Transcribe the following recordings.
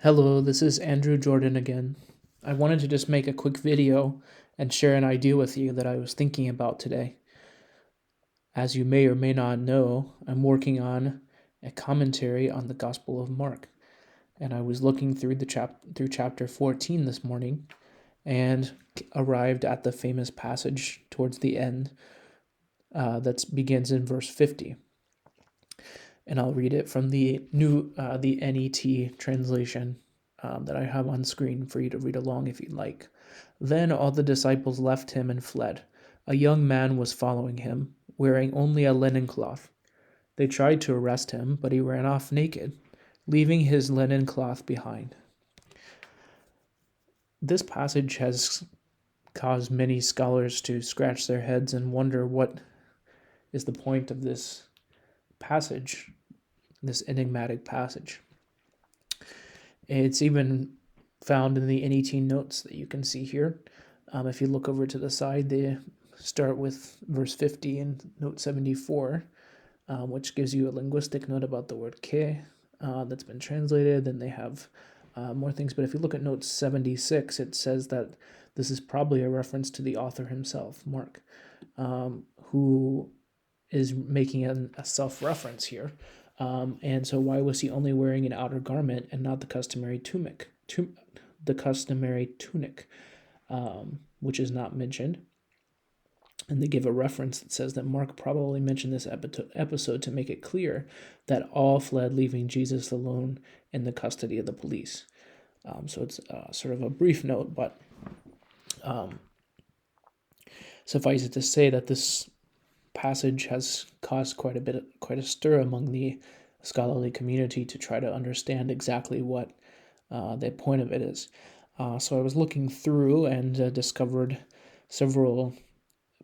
Hello, this is Andrew Jordan again. I wanted to just make a quick video and share an idea with you that I was thinking about today. As you may or may not know, I'm working on a commentary on the Gospel of Mark, and I was looking through through chapter 14 this morning and arrived at the famous passage towards the end that begins in verse 50. And I'll read it from the NET translation that I have on screen for you to read along if you'd like. Then all the disciples left him and fled. A young man was following him, wearing only a linen cloth. They tried to arrest him, but he ran off naked, leaving his linen cloth behind. This passage has caused many scholars to scratch their heads and wonder what is the point of this passage, this enigmatic passage. It's even found in the NET notes that you can see here. If you look over to the side, they start with verse 50 and note 74, which gives you a linguistic note about the word ke that's been translated. Then they have more things. But if you look at note 76, it says that this is probably a reference to the author himself, Mark, who is making a self-reference here. And so why was he only wearing an outer garment and not the customary tunic, which is not mentioned? And they give a reference that says that Mark probably mentioned this episode to make it clear that all fled, leaving Jesus alone in the custody of the police. So it's sort of a brief note, but suffice it to say that this passage has caused quite a stir among the scholarly community to try to understand exactly what the point of it is. So I was looking through and discovered several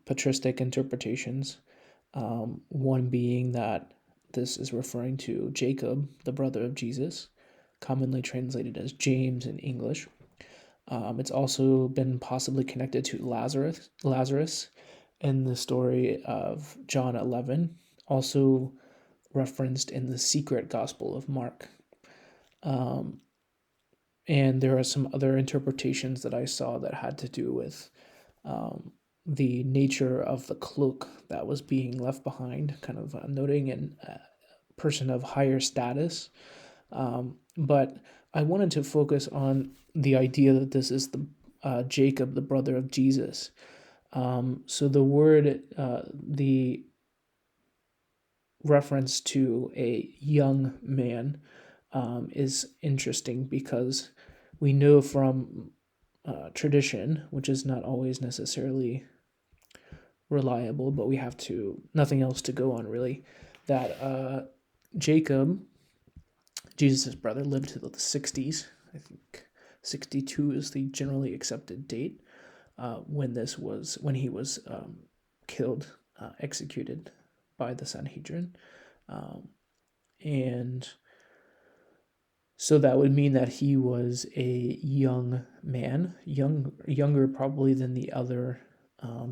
patristic interpretations. One being that this is referring to Jacob, the brother of Jesus, commonly translated as James in English. It's also been possibly connected to Lazarus in the story of John 11, also referenced in the secret Gospel of Mark. And there are some other interpretations that I saw that had to do with the nature of the cloak that was being left behind, kind of noting a person of higher status. But I wanted to focus on the idea that this is the Jacob, the brother of Jesus. So the word, the reference to a young man is interesting because we know from tradition, which is not always necessarily reliable, but we have nothing else to go on really, that Jacob, Jesus' brother, lived to the 60s. I think 62 is the generally accepted date when he was killed, executed by the Sanhedrin. And so that would mean that he was a young man, younger probably than the other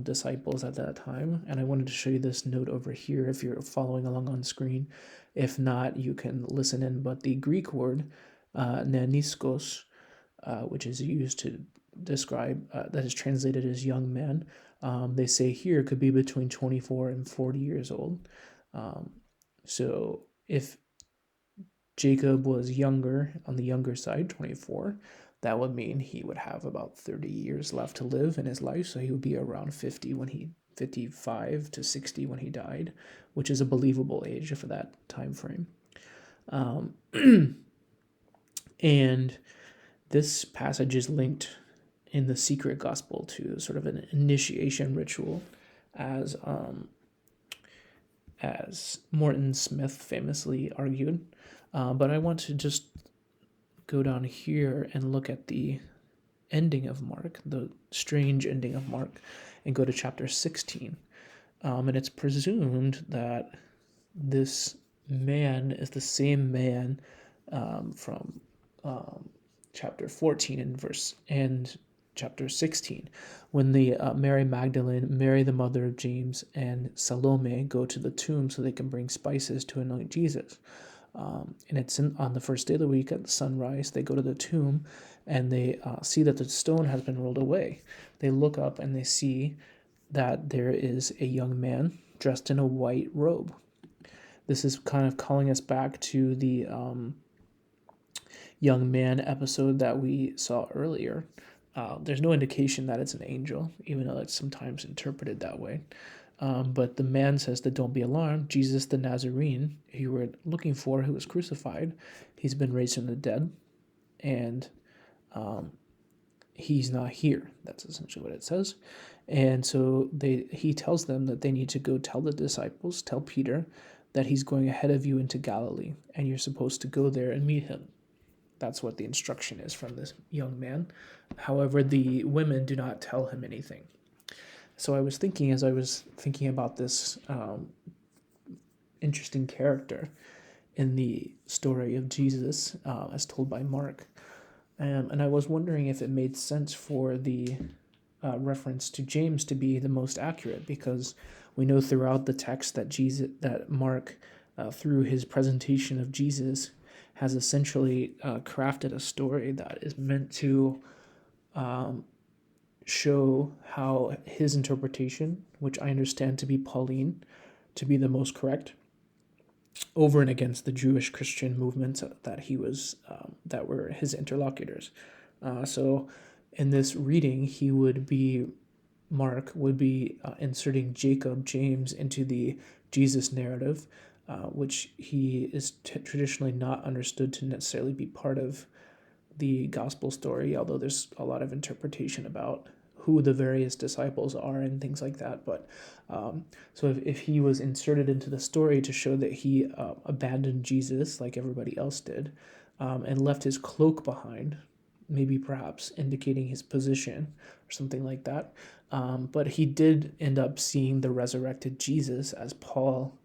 disciples at that time. And I wanted to show you this note over here if you're following along on screen. If not, you can listen in. But the Greek word neaniskos, which is used to describe, that is translated as young man, they say here could be between 24 and 40 years old. So if Jacob was younger, on the younger side, 24, that would mean he would have about 30 years left to live in his life. So he would be around 55 to 60 when he died, which is a believable age for that time frame. And this passage is linked in the secret gospel to sort of an initiation ritual, as Morton Smith famously argued. But I want to just go down here and look at the ending of Mark, the strange ending of Mark, and go to chapter 16. And it's presumed that this man is the same man from chapter 14 and chapter 16, when the Mary Magdalene, Mary the mother of James, and Salome go to the tomb so they can bring spices to anoint Jesus. And it's on the first day of the week at sunrise. They go to the tomb and they see that the stone has been rolled away. They look up and they see that there is a young man dressed in a white robe. This is kind of calling us back to the young man episode that we saw earlier. There's no indication that it's an angel, even though it's sometimes interpreted that way. But the man says that don't be alarmed. Jesus the Nazarene, who you were looking for, who was crucified, he's been raised from the dead, and he's not here. That's essentially what it says. And so he tells them that they need to go tell the disciples, tell Peter, that he's going ahead of you into Galilee, and you're supposed to go there and meet him. That's what the instruction is from this young man. However, the women do not tell him anything. So I was thinking, as I was thinking about this interesting character in the story of Jesus, as told by Mark, and I was wondering if it made sense for the reference to James to be the most accurate, because we know throughout the text that Mark, through his presentation of Jesus, has essentially crafted a story that is meant to show how his interpretation, which I understand to be Pauline, to be the most correct, over and against the Jewish Christian movements that he was that were his interlocutors. So in this reading, Mark would be inserting Jacob, James, into the Jesus narrative, which he is traditionally not understood to necessarily be part of the gospel story, although there's a lot of interpretation about who the various disciples are and things like that. But so if he was inserted into the story to show that he abandoned Jesus like everybody else did, and left his cloak behind, maybe perhaps indicating his position or something like that. But he did end up seeing the resurrected Jesus, as Paul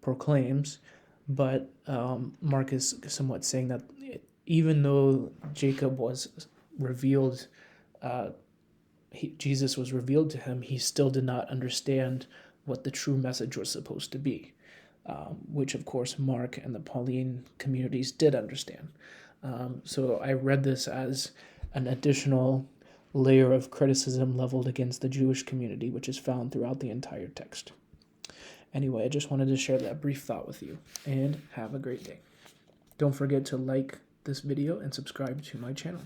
proclaims. But Mark is somewhat saying that even though Jacob was revealed, Jesus was revealed to him, he still did not understand what the true message was supposed to be, which of course Mark and the Pauline communities did understand. So I read this as an additional layer of criticism leveled against the Jewish community, which is found throughout the entire text. Anyway, I just wanted to share that brief thought with you, and have a great day. Don't forget to like this video and subscribe to my channel.